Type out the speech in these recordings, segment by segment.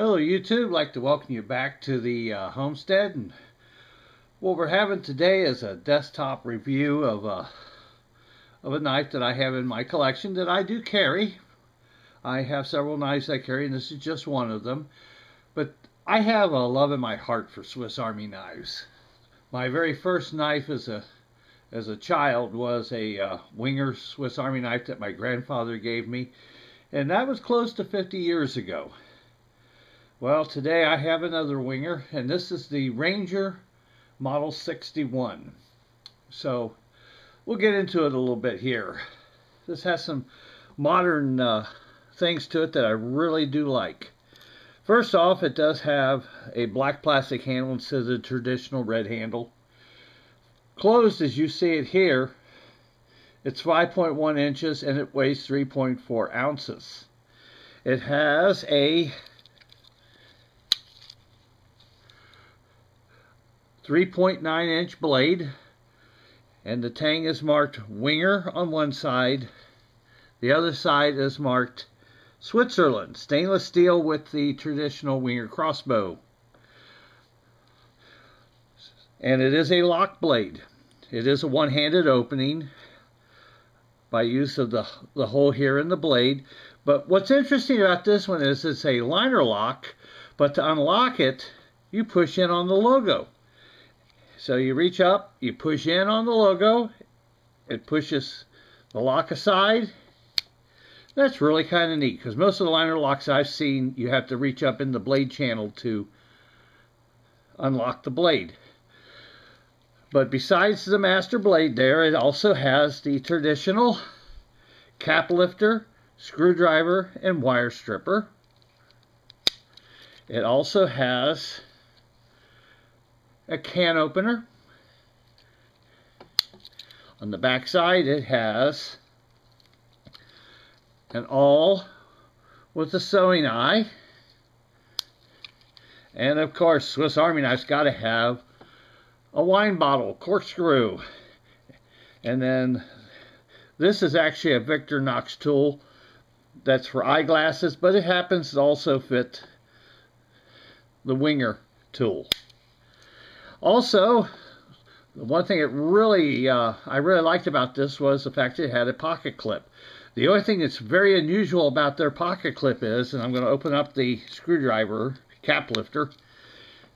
Hello YouTube, I'd like to welcome you back to the homestead, and what we're having today is a desktop review of a knife that I have in my collection that I do carry. I have several knives I carry, and this is just one of them, but I have a love in my heart for Swiss Army knives. My very first knife as a child was a Wenger Swiss Army knife that my grandfather gave me, and that was close to 50 years ago. Well, today I have another Wenger, and this is the Ranger Model 61. So we'll get into it a little bit here. This has some modern things to it that I really do like. First off, it does have a black plastic handle instead of the traditional red handle. Closed, as you see it here, it's 5.1 inches and it weighs 3.4 ounces. It has a 3.9-inch blade, and the tang is marked Wenger on one side. The other side is marked Switzerland, stainless steel with the traditional Wenger crossbow. And it is a lock blade. It is a one-handed opening by use of the hole here in the blade. But what's interesting about this one is it's a liner lock, but to unlock it, you push in on the logo. So you reach up, you push in on the logo, it pushes the lock aside. That's really kind of neat, because most of the liner locks I've seen, you have to reach up in the blade channel to unlock the blade. But besides the master blade there, it also has the traditional cap lifter, screwdriver, and wire stripper. It also has a can opener. On the back side, it has an awl with a sewing eye. And of course, Swiss Army knife's got to have a wine bottle, corkscrew. And then this is actually a Victorinox tool that's for eyeglasses, but it happens to also fit the Wenger tool. Also, the one thing I really liked about this was the fact it had a pocket clip. The only thing that's very unusual about their pocket clip is, and I'm going to open up the screwdriver cap lifter,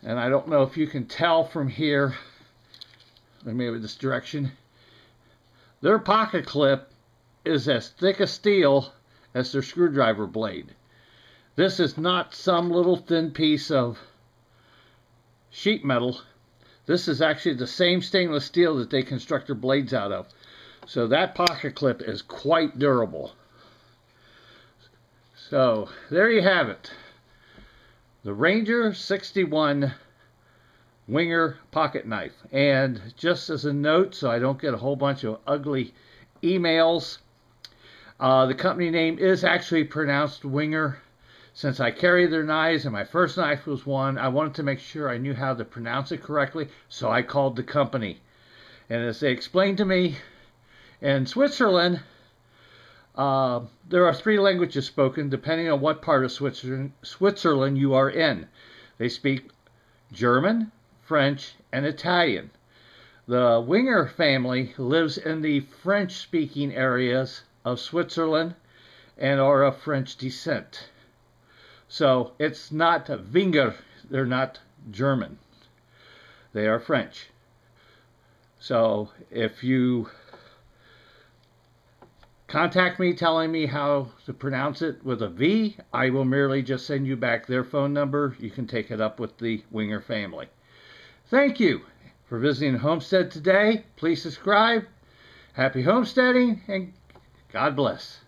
and I don't know if you can tell from here, maybe this direction, their pocket clip is as thick as steel as their screwdriver blade. This is not some little thin piece of sheet metal. This is actually the same stainless steel that they construct their blades out of. So that pocket clip is quite durable. So there you have it. The Ranger 61 Wenger pocket knife. And just as a note, so I don't get a whole bunch of ugly emails, the company name is actually pronounced Wenger. Since I carry their knives, and my first knife was one, I wanted to make sure I knew how to pronounce it correctly, so I called the company. And as they explained to me, in Switzerland, there are 3 languages spoken, depending on what part of Switzerland you are in. They speak German, French, and Italian. The Wenger family lives in the French-speaking areas of Switzerland and are of French descent. So it's not Wenger, they're not German. They are French. So if you contact me telling me how to pronounce it with a V, I will merely just send you back their phone number. You can take it up with the Wenger family. Thank you for visiting the homestead today. Please subscribe. Happy homesteading, and God bless.